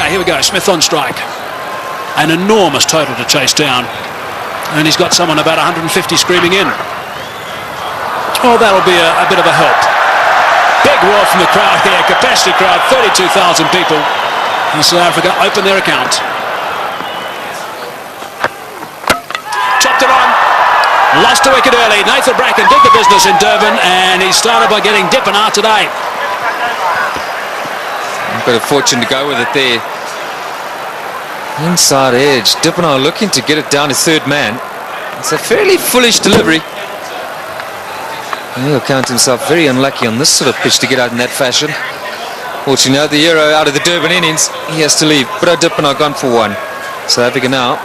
Okay, here we go. Smith on strike. An enormous total to chase down. And he's got someone about 150 screaming in. Oh, that'll be a bit of a help. Big roar from the crowd here. Capacity crowd, 32,000 people. And South Africa open their account. Chopped it on. Lost a wicket early. Nathan Bracken did the business in Durban, and he started by getting Dippenaar today. A bit of fortune to go with it there. Inside edge. Dippenaar looking to get it down to third man. It's a fairly foolish delivery. He'll count himself very unlucky on this sort of pitch to get out in that fashion. Fortunately, now the hero out of the Durban innings, he has to leave. But Dippenaar gone for one. South Africa now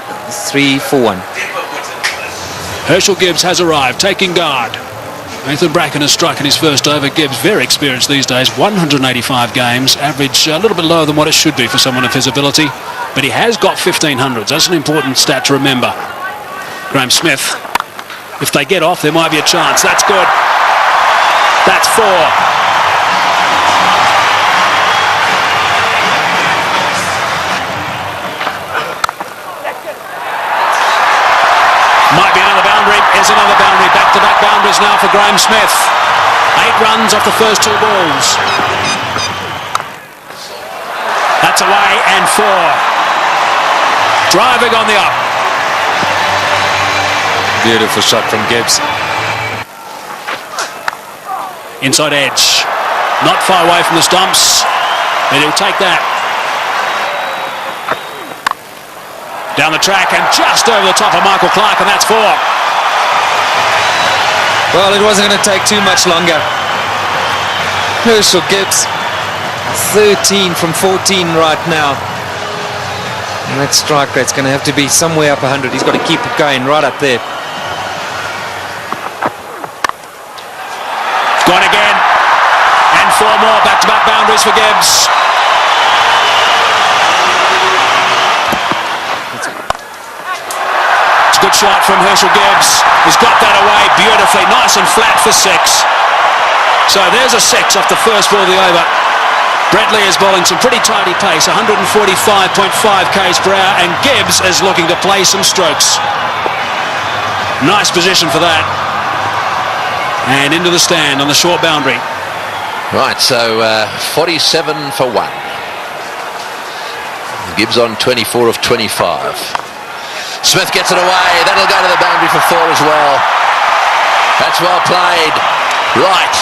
3 for 1. Herschel Gibbs has arrived, taking guard. Nathan Bracken has struck in his first over. Gibbs, very experienced these days, 185 games, average a little bit lower than what it should be for someone of his ability, but he has got 1500s. That's an important stat to remember. Graham Smith, if they get off, there might be a chance. That's good. That's 4. Might be another boundary. Is another boundary. Back-to-back boundaries now for Graham Smith. 8 runs off the first 2 balls. That's away and 4. Driving on the up. Beautiful shot from Gibbs. Inside edge. Not far away from the stumps. But he'll take that. Down the track and just over the top of Michael Clark, and that's 4. Well, it wasn't going to take too much longer. Herschel Gibbs, 13 from 14 right now. And that strike rate's going to have to be somewhere up 100. He's got to keep it going right up there. Gone again. And 4 more back-to-back boundaries for Gibbs. Good shot from Herschel Gibbs. He's got that away beautifully, nice and flat for 6. So there's a 6 off the first ball of the over. Bradley is bowling some pretty tidy pace, 145.5 k's per hour, and Gibbs is looking to play some strokes. Nice position for that. And into the stand on the short boundary. Right, so 47 for 1. Gibbs on 24 of 25. Smith gets it away. That'll go to the boundary for 4 as well. That's well played. Right.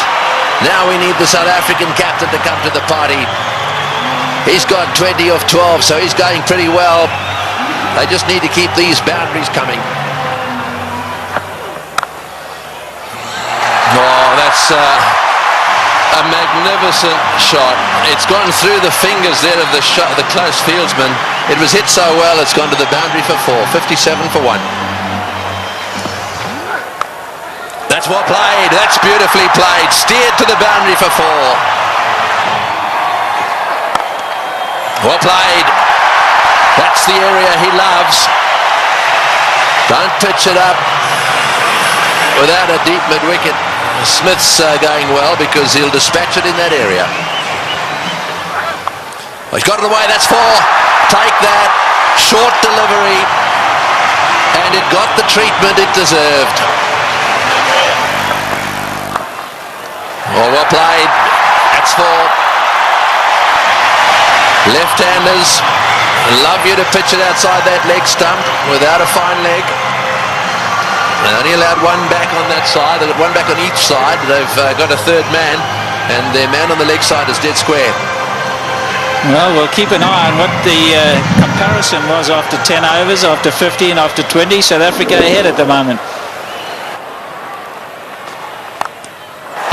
Now we need the South African captain to come to the party. He's got 20 of 12, so he's going pretty well. They just need to keep these boundaries coming. Oh, that's a magnificent shot. It's gone through the fingers there of the shot, the close fieldsman. It was hit so well, it's gone to the boundary for 4. 57 for 1. That's well played. That's beautifully played. Steered to the boundary for 4. Well played. That's the area he loves. Don't pitch it up without a deep mid-wicket. Smith's going well because he'll dispatch it in that area. Well, he's got it away. That's 4. Take that. Short delivery. And it got the treatment it deserved. Oh, well played. That's 4. Left-handers love you to pitch it outside that leg stump without a fine leg. They only allowed 1 back on that side. They've got 1 back on each side. They've got a third man, and their man on the leg side is dead square. Well, we'll keep an eye on what the comparison was after 10 overs, after 15, after 20. South Africa ahead at the moment.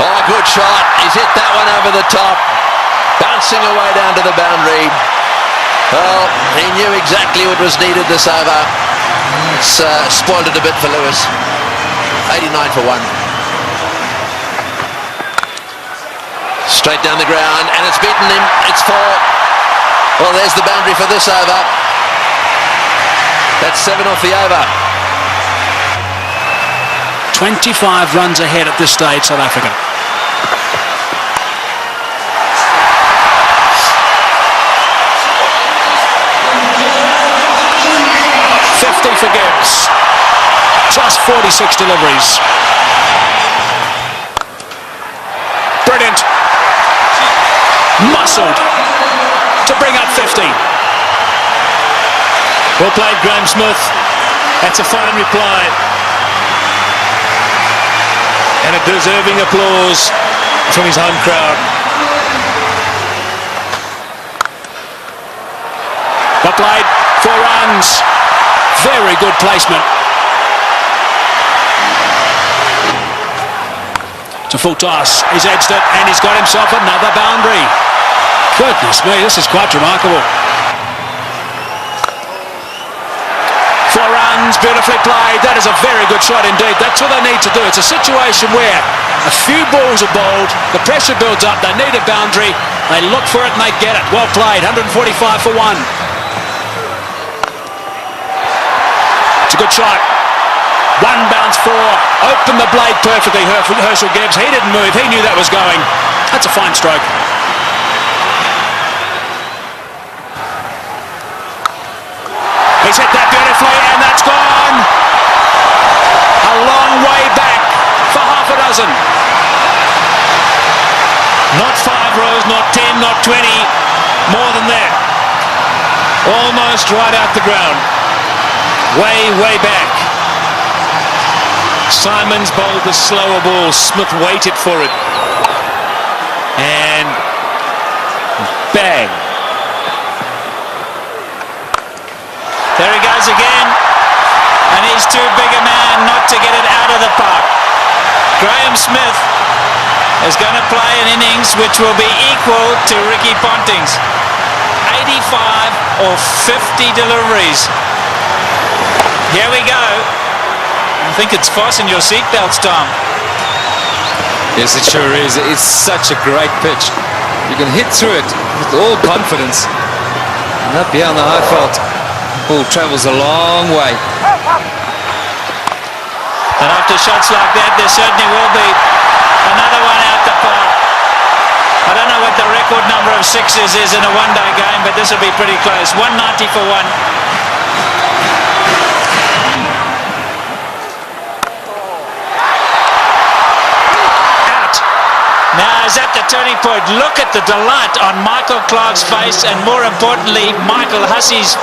Oh, good shot. He's hit that one over the top. Bouncing away down to the boundary. Well, he knew exactly what was needed this over. It's spoiled it a bit for Lewis. 89 for 1. Straight down the ground, and it's beaten him. It's 4. Well, there's the boundary for this over. That's 7 off the over. 25 runs ahead at this stage, South Africa. last 46 deliveries. Brilliant. Muscled to bring up 50. Well played, Graham Smith. That's a fine reply. And a deserving applause from his home crowd. Well played, 4 runs. Very good placement. It's a full toss. He's edged it and he's got himself another boundary. Goodness me, this is quite remarkable. 4 runs, beautifully played. That is a very good shot indeed. That's what they need to do. It's a situation where a few balls are bowled, the pressure builds up, they need a boundary, they look for it and they get it. Well played, 145 for 1. It's a good shot. 1 bounce 4. Opened the blade perfectly, Herschel Gibbs. He didn't move. He knew that was going. That's a fine stroke. He's hit that beautifully, and that's gone. A long way back for half a dozen. Not 5 rows, not 10, not 20. More than that. Almost right out the ground. Way, way back. Simons bowled the slower ball. Smith waited for it. And bang. There he goes again. And he's too big a man not to get it out of the park. Graham Smith is going to play an innings which will be equal to Ricky Ponting's. 85 or 50 deliveries. Here we go. I think it's fasten your seatbelts, Tom. Yes, it sure is. It's such a great pitch. You can hit through it with all confidence. And up here on the high fault, the ball travels a long way. And after shots like that, there certainly will be another one out the park. I don't know what the record number of sixes is in a one-day game, but this will be pretty close. 190 for 1. Now is at the turning point. Look at the delight on Michael Clarke's face, and more importantly, Michael Hussey's.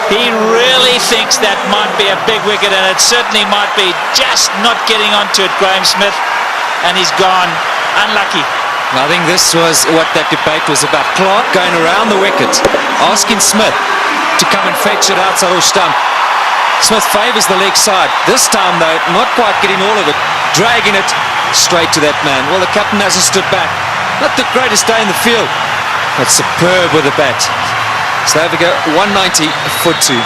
He really thinks that might be a big wicket, and it certainly might be. Just not getting onto it, Graham Smith, and he's gone. Unlucky. I think this was what that debate was about. Clarke going around the wicket, asking Smith to come and fetch it outside or stump. Smith favours the leg side. This time, though, not quite getting all of it, dragging it straight to that man. Well, the captain hasn't stood back. Not the greatest day in the field, but superb with the bat. So there we go, 190 for 2.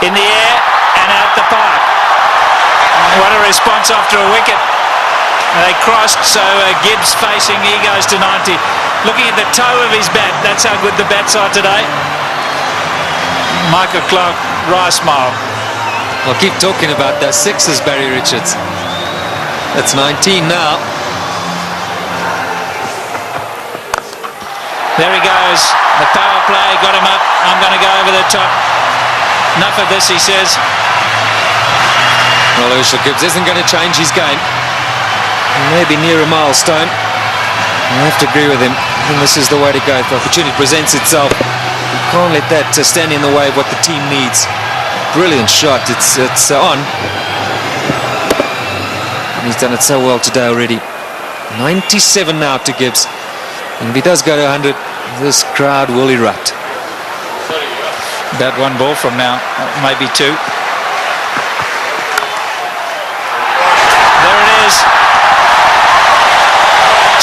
In the air and out the park. What a response after a wicket. They crossed, so Gibbs facing, he goes to 90. Looking at the toe of his bat, that's how good the bats are today. Michael Clarke, wry smile. I'll keep talking about those sixes, Barry Richards. That's 19 now. There he goes. The power play got him up. I'm going to go over the top. Enough of this, he says. Well, Herschel Gibbs isn't going to change his game. Maybe near a milestone. I have to agree with him. I think this is the way to go. If the opportunity presents itself, you can't let that stand in the way of what the team needs. Brilliant shot. It's on. And he's done it so well today already. 97 now to Gibbs. And if he does go to 100, this crowd will erupt. About 1 ball from now, maybe 2. There it is.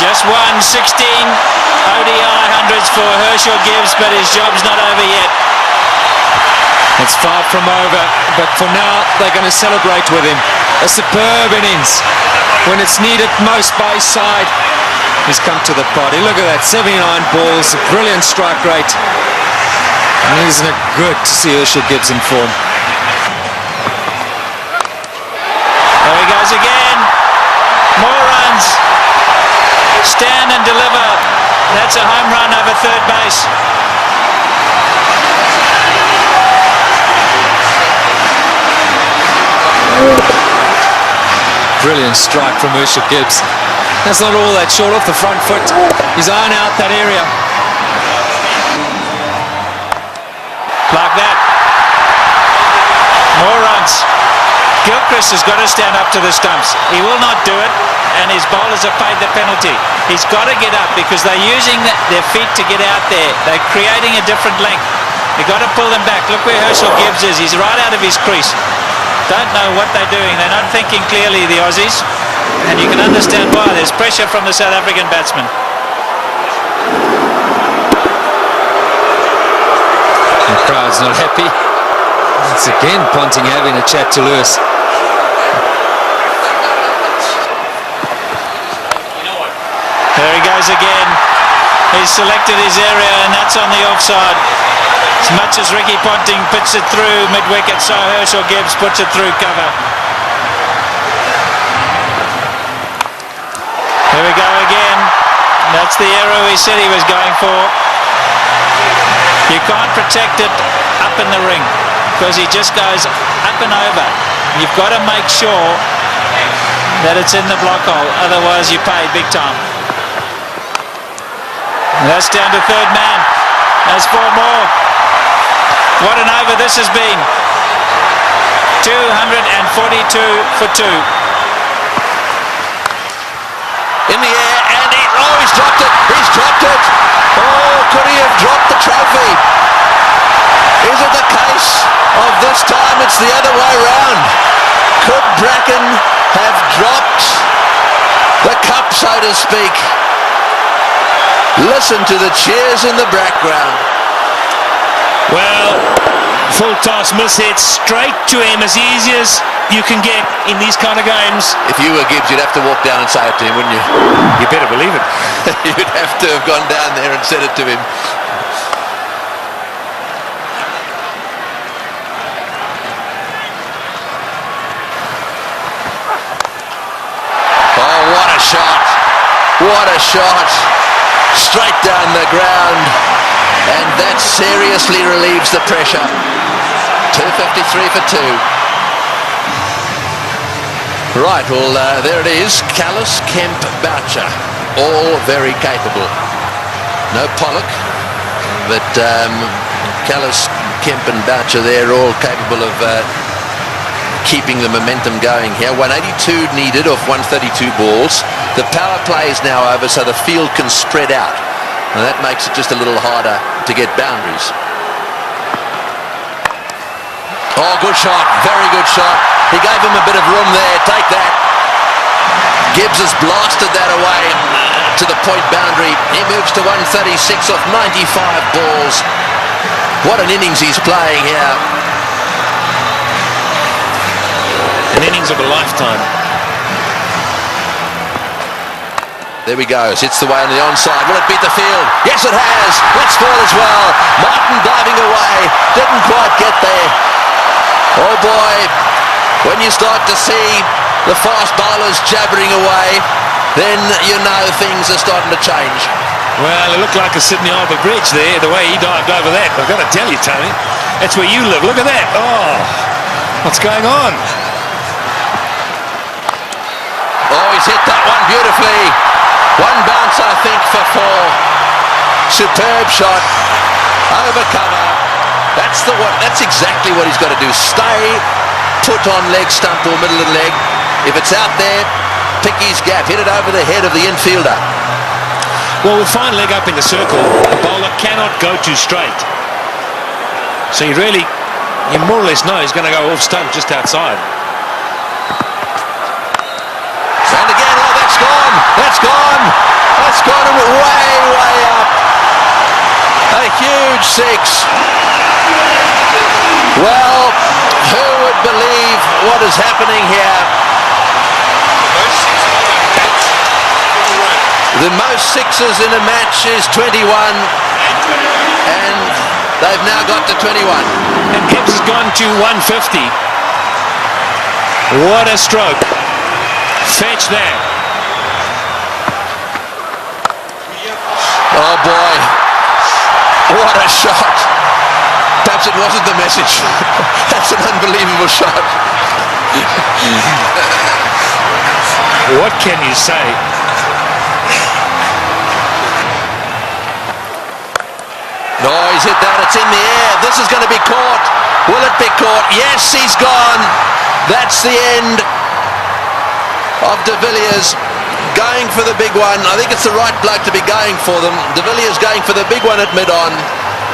Just 16 ODI hundreds for Herschel Gibbs, but his job's not over yet. It's far from over, but for now they're going to celebrate with him. A superb innings. When it's needed most by his side, he's come to the party. Look at that, 79 balls, a brilliant strike rate. And isn't it good to see Herschel Gibbs in form? There he goes again. More runs. Stand and deliver. That's a home run over third base. Brilliant strike from Herschel Gibbs. That's not all that short off the front foot. He's eyeing out that area. Like that. More runs. Gilchrist has got to stand up to the stumps. He will not do it, and his bowlers have paid the penalty. He's got to get up because they're using their feet to get out there. They're creating a different length. You've got to pull them back. Look where Herschel Gibbs is. He's right out of his crease. Don't know what they're doing. They're not thinking clearly, the Aussies. And you can understand why. There's pressure from the South African batsman. The crowd's not happy. Once again, Ponting having a chat to Lewis. There he goes again. He's selected his area, and that's on the offside. As much as Ricky Ponting puts it through mid-wicket, so Herschel Gibbs puts it through cover. Here we go again. That's the arrow he said he was going for. You can't protect it up in the ring because he just goes up and over. You've got to make sure that it's in the block hole, otherwise you pay big time. And that's down to third man. There's 4 more. What an over this has been. 242 for 2. In the air, and he's dropped it. He's dropped it. Oh, could he have dropped the trophy? Is it the case of this time it's the other way round? Could Bracken have dropped the cup, so to speak? Listen to the cheers in the background. Well, full toss miss hit straight to him, as easy as you can get in these kind of games. If you were Gibbs, you'd have to walk down and say it to him, wouldn't you? You better believe it. You'd have to have gone down there and said it to him. Oh, what a shot. What a shot. Straight down the ground. And that seriously relieves the pressure. 253 for 2. Right, well, there it is. Callis, Kemp, Boucher, all very capable. No Pollock, but Callis, Kemp and Boucher, they're all capable of keeping the momentum going here. 182 needed off 132 balls. The power play is now over, so the field can spread out. And that makes it just a little harder to get boundaries. Oh, good shot. Very good shot. He gave him a bit of room there. Take that. Gibbs has blasted that away to the point boundary. He moves to 136 off 95 balls. What an innings he's playing here. An innings of a lifetime. There we go. Hits the way on the onside. Will it beat the field? Yes, it has. Let's fall as well. Martin diving away. Didn't quite get there. Oh boy, when you start to see the fast bowlers jabbering away, then you know things are starting to change. Well, it looked like a Sydney Harbour Bridge there, the way he dived over that. I've got to tell you, Tony, that's where you live. Look at that. Oh, what's going on? Oh, he's hit that one beautifully. One bounce, I think, for 4. Superb shot. Over cover. That's exactly what he's got to do. Stay put on leg stump or middle of the leg. If it's out there, pick his gap. Hit it over the head of the infielder. Well, with fine leg up in the circle, the bowler cannot go too straight. So you more or less know he's going to go off stump just outside. And again, oh, that's gone. That's gone. That's gone way, way up. A huge 6. Well, who would believe what is happening here? The most 6s in a match is 21, and they've now got to 21. And Gibbs has gone to 150. What a stroke. Fetch that. Oh boy, what a shot. Perhaps it wasn't the message. That's an unbelievable shot. What can you say? No, he's hit that. It's in the air. This is going to be caught. Will it be caught? Yes, he's gone. That's the end of De Villiers. Going for the big one. I think it's the right bloke to be going for them. De Villiers going for the big one at mid-on.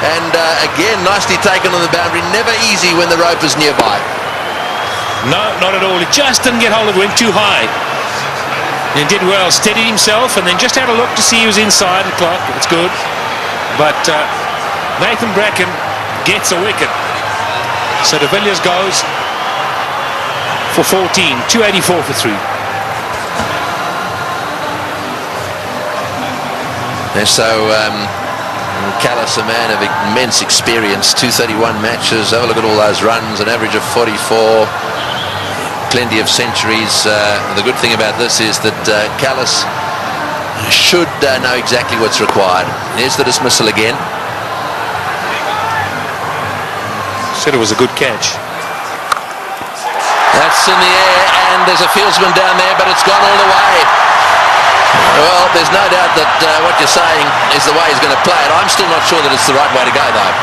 And again, nicely taken on the boundary. Never easy when the rope is nearby. No, not at all. He just didn't get hold of it. Went too high. And did well. Steadied himself and then just had a look to see he was inside the clock. It's good. But Nathan Bracken gets a wicket. So De Villiers goes for 14. 284 for 3. And so Callis, a man of immense experience, 231 matches. Have a look at all those runs, an average of 44, plenty of centuries. The good thing about this is that Callis should know exactly what's required. Here's the dismissal again. Said it was a good catch. That's in the air, and there's a fieldsman down there, but it's gone all the way. Well, there's no doubt that what you're saying is the way he's going to play it. I'm still not sure that it's the right way to go, though.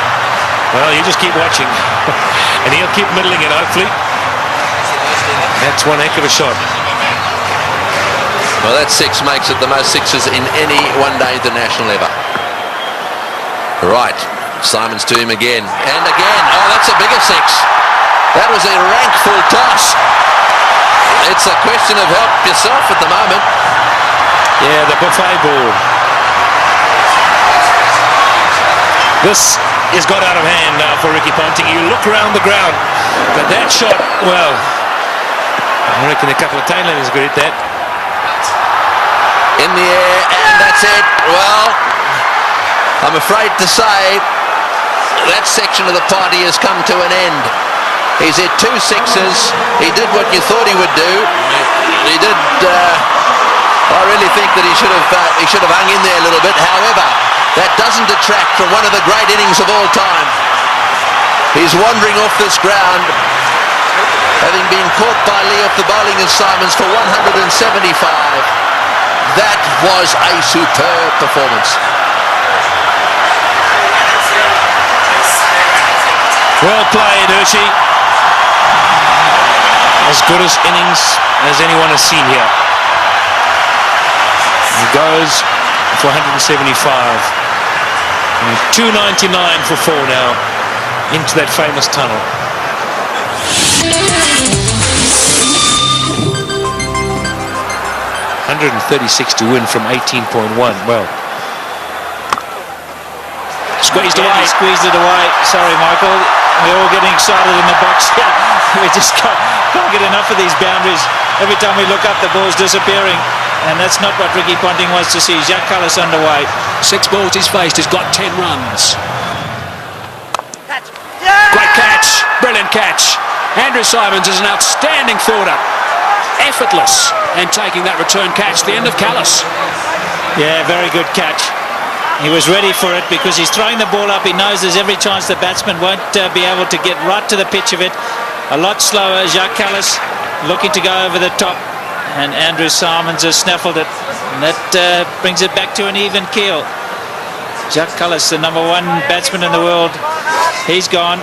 Well, you just keep watching. And he'll keep middling it, hopefully. That's one heck of a shot. Well, that six makes it the most sixes in any one-day international ever. Right, Simons to him again. And again. Oh, that's a bigger six. That was a rank full toss. It's a question of help yourself at the moment. Yeah, the buffet ball. This has got out of hand now for Ricky Ponting. You look around the ground, but that shot, well, I reckon a couple of tailenders could hit that. In the air, and that's it. Well, I'm afraid to say that section of the party has come to an end. He's hit 2 sixes. He did what you thought he would do. He did. I really think that he should have hung in there a little bit. However, that doesn't detract from one of the great innings of all time. He's wandering off this ground, having been caught by Lee off the bowling of Simons for 175. That was a superb performance. Well played, Hershey. As good as innings as anyone has seen here. He goes for 175. And 299 for 4 now into that famous tunnel. 136 to win from 18.1. Well, squeezed away. He squeezed it away. Sorry, Michael. We're all getting excited in the box here. We just can't get enough of these boundaries. Every time we look up, the ball's disappearing. And that's not what Ricky Ponting wants to see. Jacques Kallis underway. 6 balls he's faced. He's got 10 runs. Great catch. Brilliant catch. Andrew Simons is an outstanding fielder. Effortless. And taking that return catch. The end of Kallis. Yeah, very good catch. He was ready for it because he's throwing the ball up. He knows there's every chance the batsman won't be able to get right to the pitch of it. A lot slower. Jacques Kallis looking to go over the top. And Andrew Simons has snaffled it. And that brings it back to an even keel. Jacques Kallis, the #1 batsman in the world. He's gone.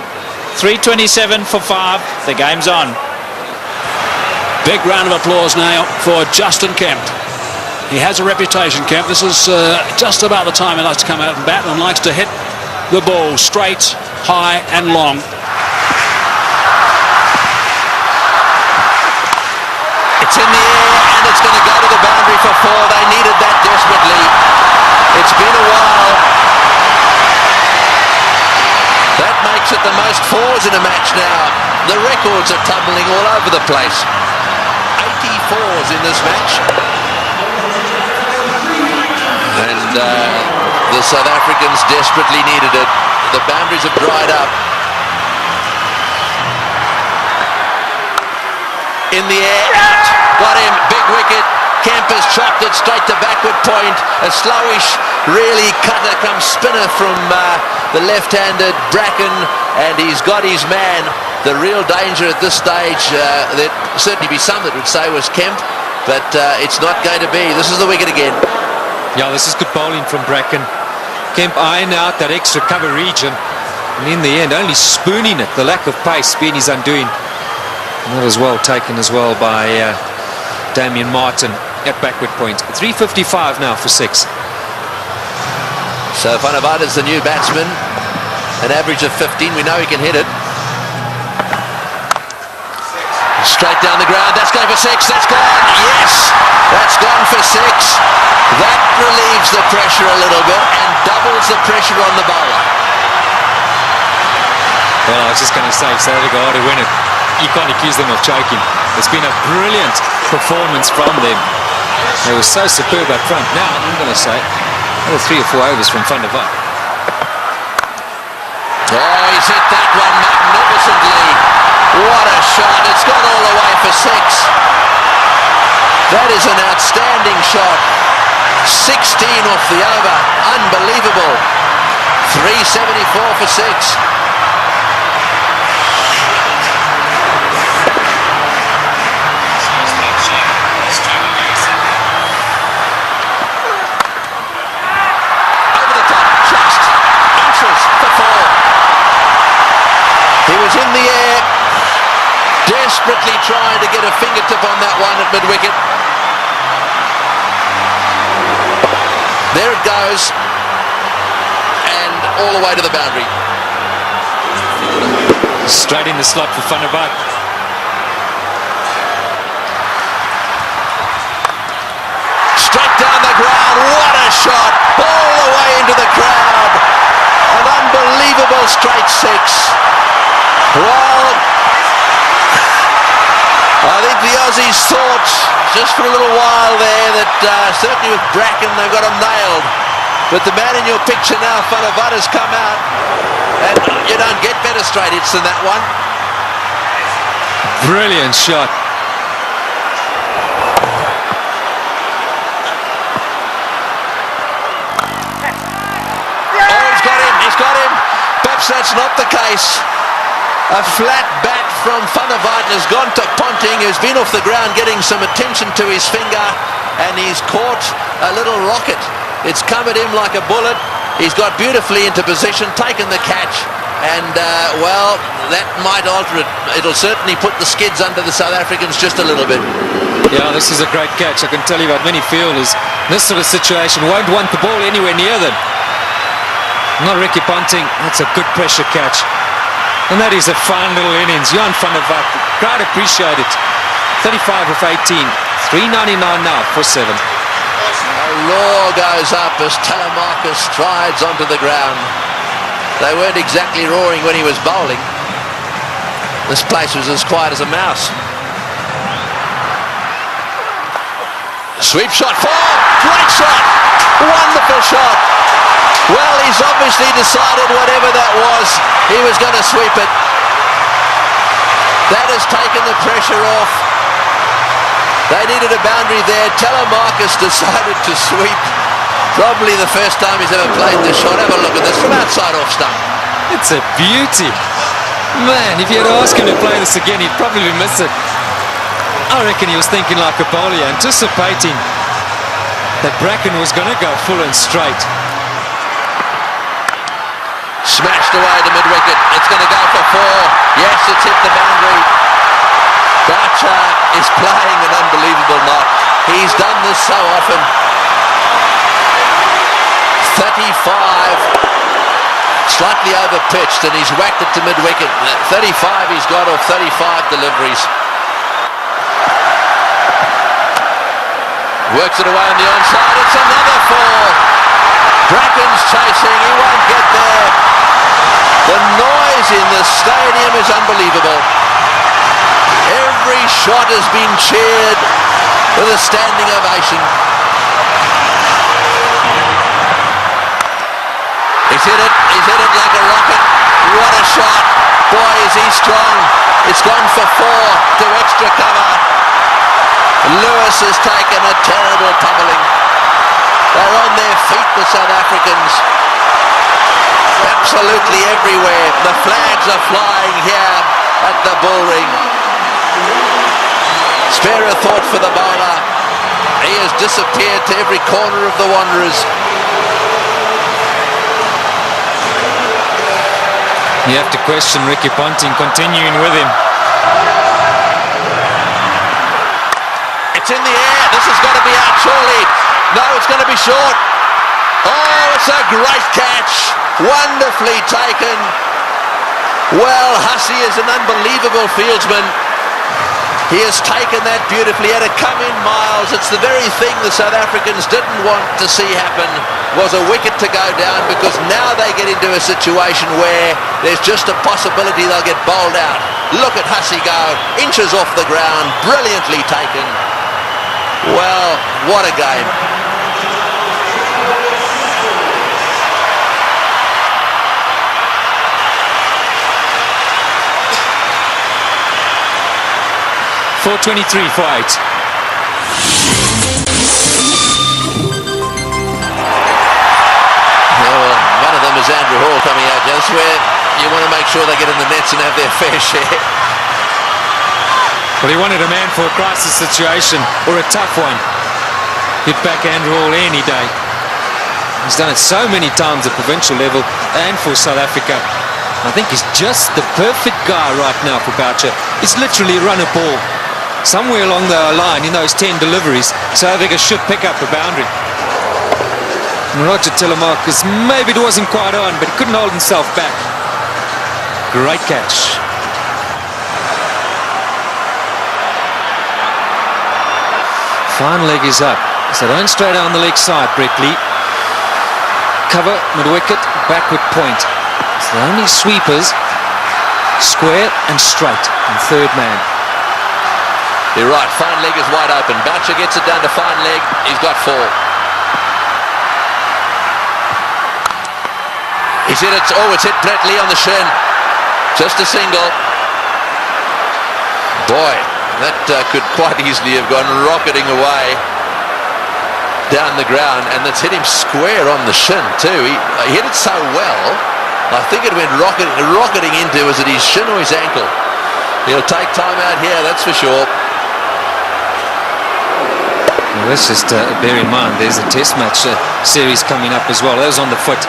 327 for 5. The game's on. Big round of applause now for Justin Kemp. He has a reputation, Kemp. This is just about the time he likes to come out and bat and likes to hit the ball straight, high and long. It's in the air and it's going to go to the boundary for 4. They needed that desperately. It's been a while. That makes it the most 4s in a match now. The records are tumbling all over the place. 84s in this match. And the South Africans desperately needed it. The boundaries have dried up. In the air, out. Got him. Big wicket. Kemp has chopped it straight to backward point. A slowish, really cutter come spinner from the left-handed Bracken, and he's got his man. The real danger at this stage, there'd certainly be some that would say was Kemp, but it's not going to be. This is the wicket again. Yeah, this is good bowling from Bracken. Kemp eyeing out that extra cover region, and in the end only spooning it. The lack of pace being his undoing. Not as well taken as well by Damien Martin at backward point. 3:55 now for 6. So Van der Vaart is the new batsman, an average of 15. We know he can hit it. Straight down the ground, that's going for 6, that's gone, yes, that's gone for 6. That relieves the pressure a little bit and doubles the pressure on the bowler. Well, I was just going to say, South Africa ought to win it. You can't accuse them of choking. It's been a brilliant performance from them. They were so superb up front. Now, I'm going to say, another 3 or 4 overs from Van der Vaart. Oh, he's hit that one magnificently. What a shot. It's gone all the way for 6. That is an outstanding shot. 16 off the over. Unbelievable. 374 for 6. Over the top. Just inches for 4. He was in the air, desperately trying to get a fingertip on that one at mid-wicket. There it goes, and all the way to the boundary. Straight in the slot for Van der Vaart. Straight down the ground, what a shot, all the way into the crowd. An unbelievable straight 6. Well, I think the Aussies thought just for a little while there that certainly with Bracken they've got him nailed. But the man in your picture now, Van der Vaart, has come out, and you don't get better straight hits than that one. Brilliant shot. Oh, he's got him. Perhaps that's not the case. A flat bat from Van der Vaart has gone to Ponting, who's been off the ground getting some attention to his finger, and he's caught a little rocket. It's come at him like a bullet. He's got beautifully into position, taken the catch, and well, that might alter it. It'll certainly put the skids under the South Africans just a little bit. Yeah, this is a great catch. I can tell you about many fielders in this sort of situation won't want the ball anywhere near them. Not Ricky Ponting. That's a good pressure catch. And that is a fine little innings. Johan van der Vaart, crowd appreciate it. 35 of 18. 399 now for 7. A roar goes up as Telemarcus strides onto the ground. They weren't exactly roaring when he was bowling. This place was as quiet as a mouse. Sweep shot, 4, great shot, wonderful shot. Well, he's obviously decided whatever that was, he was going to sweep it. That has taken the pressure off. They needed a boundary there. Telemarcus decided to sweep. Probably the first time he's ever played this shot. Have a look at this from outside off stump. It's a beauty. Man, if you had asked him to play this again, he'd probably miss it. I reckon he was thinking like a bowler, anticipating that Bracken was going to go full and straight. Smashed away to mid-wicket. It's going to go for 4. Yes, it's hit the boundary. Boucher is playing an unbelievable knock. He's done this so often. 35. Slightly over-pitched, and he's whacked it to mid-wicket. 35 he's got off 35 deliveries. Works it away on the onside. It's another 4. Bracken's chasing. He won't get there. The noise in the stadium is unbelievable. Every shot has been cheered with a standing ovation. He's hit it like a rocket. What a shot. Boy, is he strong. It's gone for 4 to extra cover. Lewis has taken a terrible pummeling. They're on their feet, the South Africans. Absolutely everywhere. The flags are flying here at the bull ring. Spare a thought for the bowler. He has disappeared to every corner of the Wanderers. You have to question Ricky Ponting continuing with him. It's in the air. This has got to be out surely. No, it's going to be short. Oh, it's a great catch. Wonderfully taken. Well, Hussey is an unbelievable fieldsman. He has taken that beautifully. He had to come in miles. It's the very thing the South Africans didn't want to see happen, was a wicket to go down, because now they get into a situation where there's just a possibility they'll get bowled out. Look at Hussey go, inches off the ground, brilliantly taken. Well, what a game. .423 for 8. One of them is Andrew Hall coming out. That's where you want to make sure they get in the nets and have their fair share. Well, he wanted a man for a crisis situation, or a tough one. Hit back Andrew Hall any day. He's done it so many times at provincial level and for South Africa. I think he's just the perfect guy right now for Boucher. He's literally run a ball somewhere along the line in those 10 deliveries. South Africa should pick up the boundary. And Roger Telemarcus, maybe it wasn't quite on, but he couldn't hold himself back. Great catch. Fine leg is up. So don't stray down the leg side, Brett Lee. Cover, mid-wicket, backward point. It's the only sweepers, square and straight, and third man. You're right, fine leg is wide open. Boucher gets it down to fine leg. He's got 4. He's hit it. Oh, it's hit Brett Lee on the shin. Just a single. Boy, that could quite easily have gone rocketing away down the ground, and that's hit him square on the shin too. He hit it so well, I think it went rocketing into, was it his shin or his ankle? He'll take time out here, that's for sure. Well, let's just bear in mind there's a test match series coming up as well. That was on the foot.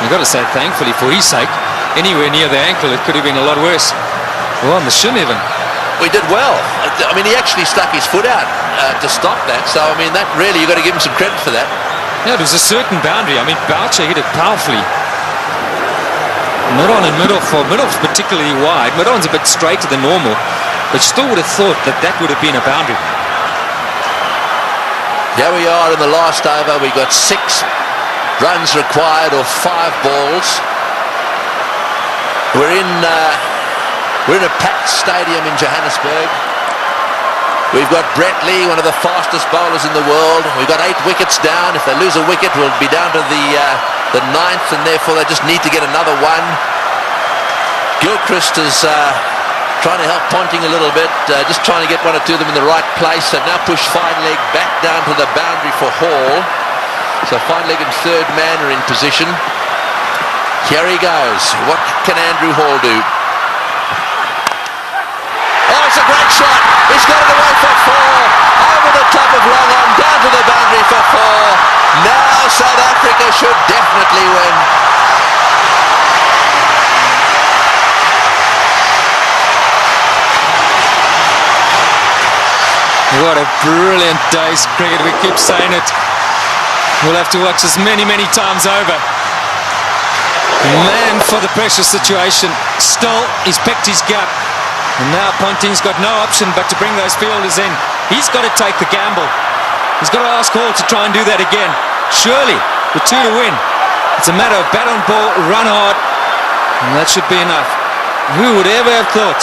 You've got to say thankfully for his sake, anywhere near the ankle it could have been a lot worse. Well, on the shin even. We did well. I mean, he actually stuck his foot out to stop that. So, I mean, that really, you've got to give him some credit for that. Yeah, it was a certain boundary. I mean, Boucher hit it powerfully. Mid-on and mid-off, mid-off's particularly wide. Mid-on's a bit straighter than normal, but still would have thought that that would have been a boundary. Here we are in the last over. We got 6 runs required, or 5 balls. We're in a packed stadium in Johannesburg. We've got Brett Lee, one of the fastest bowlers in the world. We've got 8 wickets down. If they lose a wicket, we'll be down to the 9th, and therefore they just need to get another one. Gilchrist is trying to help Ponting a little bit, just trying to get 1 or 2 of them in the right place. They've now pushed fine leg back down to the boundary for Hall. So fine leg and third man are in position. Here he goes. What can Andrew Hall do? Oh, it's a great shot. He's got it away for 4. Over the top of long on, down to the boundary for 4. Now South Africa should definitely win. What a brilliant day's cricket. We keep saying it. We'll have to watch this many, many times over. Man for the pressure situation. Still, he's picked his gap. And now Ponting's got no option but to bring those fielders in. He's got to take the gamble. He's got to ask Hall to try and do that again. Surely, with 2 to win, it's a matter of bat on ball, run hard, and that should be enough. Who would ever have thought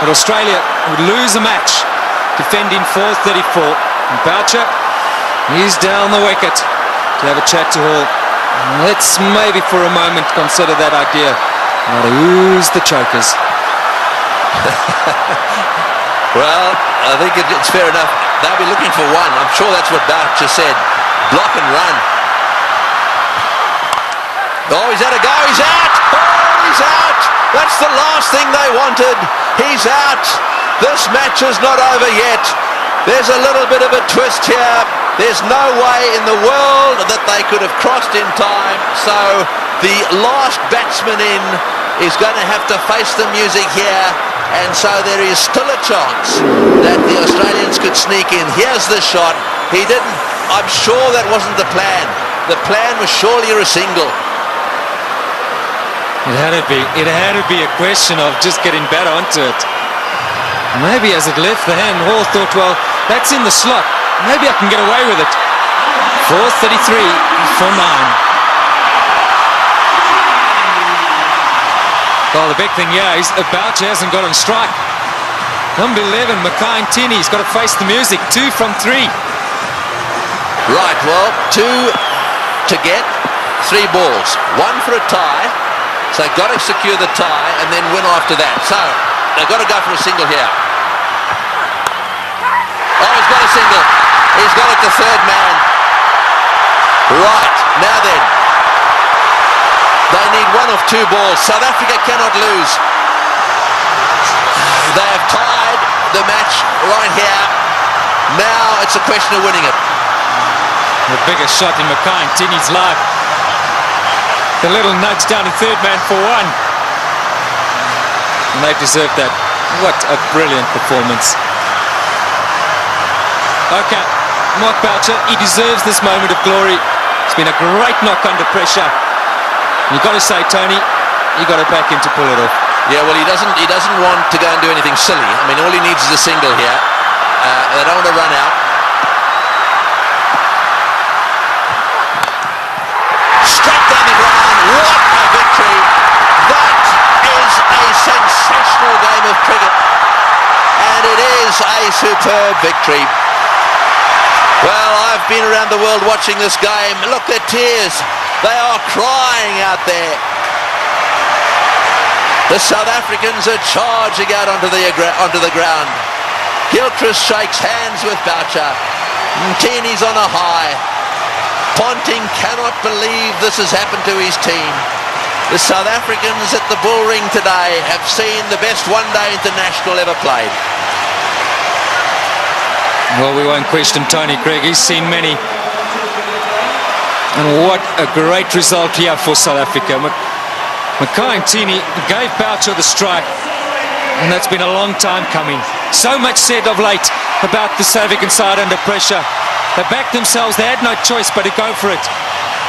that Australia would lose a match defending 434? And Boucher, he's down the wicket to have a chat to Hall. Let's maybe for a moment consider that idea. Now who's the chokers? Well, I think it's fair enough. They'll be looking for one. I'm sure that's what Boucher said. Block and run. Oh, he's had a go. He's out. Oh, he's out. That's the last thing they wanted. He's out. This match is not over yet. There's a little bit of a twist here. There's no way in the world that they could have crossed in time. So the last batsman in is going to have to face the music here. And so there is still a chance that the Australians could sneak in. Here's the shot. He didn't. I'm sure that wasn't the plan. The plan was surely a single. It had to be. It had to be a question of just getting better onto it. Maybe as it left the hand, Hall thought, well, that's in the slot. Maybe I can get away with it. 4:33 for 9. Well, the big thing here is Boucher hasn't got on strike. Number 11, Makai-Ntini's got to face the music. 2 from 3. Right, well, 2 to get, 3 balls. 1 for a tie, so they've got to secure the tie and then win after that. So they've got to go for a single here. Oh, he's got a single. He's got it to third man. Right, now then. They need 1 of 2 balls. South Africa cannot lose. They have tied the match right here. Now it's a question of winning it. The biggest shot in Makai-Ntini's life. The little nudge down to third man for 1. And they deserved that. What a brilliant performance. Okay, Mark Boucher, he deserves this moment of glory. It's been a great knock under pressure. You've got to say, Tony, you've got to back him to pull it off. Yeah, well, he doesn't want to go and do anything silly. I mean, all he needs is a single here. They don't want to run out. Straight down the ground. What a victory. That is a sensational game of cricket. And it is a superb victory. Well, I've been around the world watching this game. Look, their tears. They are crying out there. The South Africans are charging out onto the ground. Gilchrist shakes hands with Boucher. Ntini's on a high. Ponting cannot believe this has happened to his team. The South Africans at the Bull Ring today have seen the best one-day international ever played. Well, we won't question Tony Craig. He's seen many. And what a great result here for South Africa. Makai-Ntini gave Boucher the strike, and that's been a long time coming. So much said of late about the South African side under pressure. They backed themselves, they had no choice but to go for it.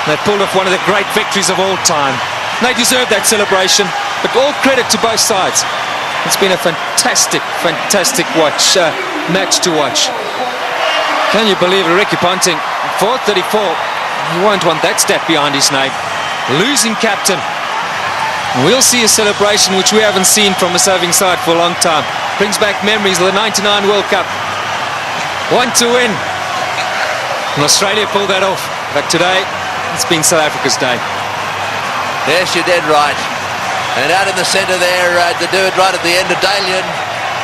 They pulled off one of the great victories of all time. They deserve that celebration, but all credit to both sides. It's been a fantastic, fantastic match to watch. Can you believe it? Ricky Ponting, 434. You won't want that stat behind his name. Losing captain. We'll see a celebration which we haven't seen from a serving side for a long time. Brings back memories of the 99 World Cup. 1 to win. And Australia pulled that off. But today, it's been South Africa's day. Yes, you're dead right. And out in the centre there, to do it right at the end of Dalian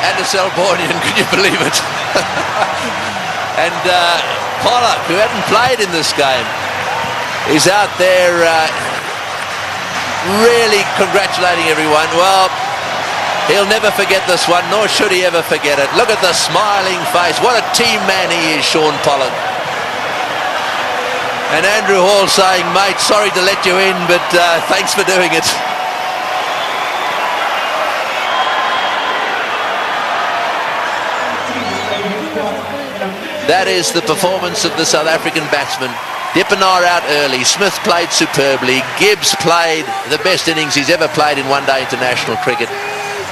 and a Selbornian, can you believe it? And Pollock, who hadn't played in this game, is out there really congratulating everyone. Well, he'll never forget this one, nor should he ever forget it. Look at the smiling face. What a team man he is, Sean Pollock. And Andrew Hall saying, mate, sorry to let you in, but thanks for doing it. That is the performance of the South African batsmen. Dippenaar out early. Smith played superbly. Gibbs played the best innings he's ever played in one-day international cricket.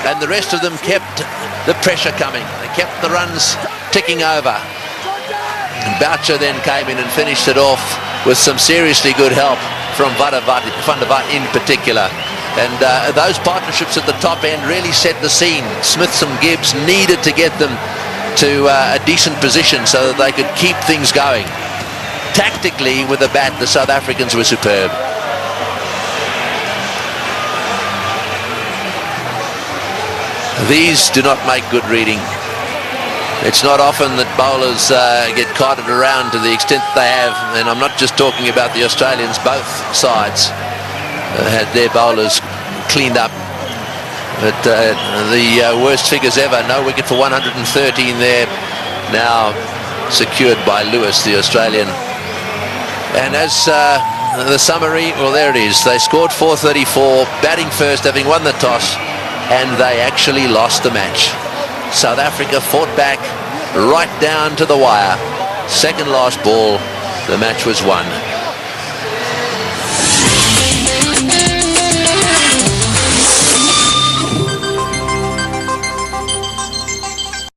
And the rest of them kept the pressure coming. They kept the runs ticking over. And Boucher then came in and finished it off with some seriously good help from Van der Vaart in particular. And those partnerships at the top end really set the scene. Smith and Gibbs needed to get them to a decent position so that they could keep things going. Tactically, with the bat, the South Africans were superb. These do not make good reading. It's not often that bowlers get carted around to the extent that they have, and I'm not just talking about the Australians. Both sides had their bowlers cleaned up. But the worst figures ever. No wicket for 113 there. Now secured by Lewis, the Australian. And as the summary, well, there it is. They scored 434, batting first, having won the toss, and they actually lost the match. South Africa fought back right down to the wire. Second last ball, the match was won.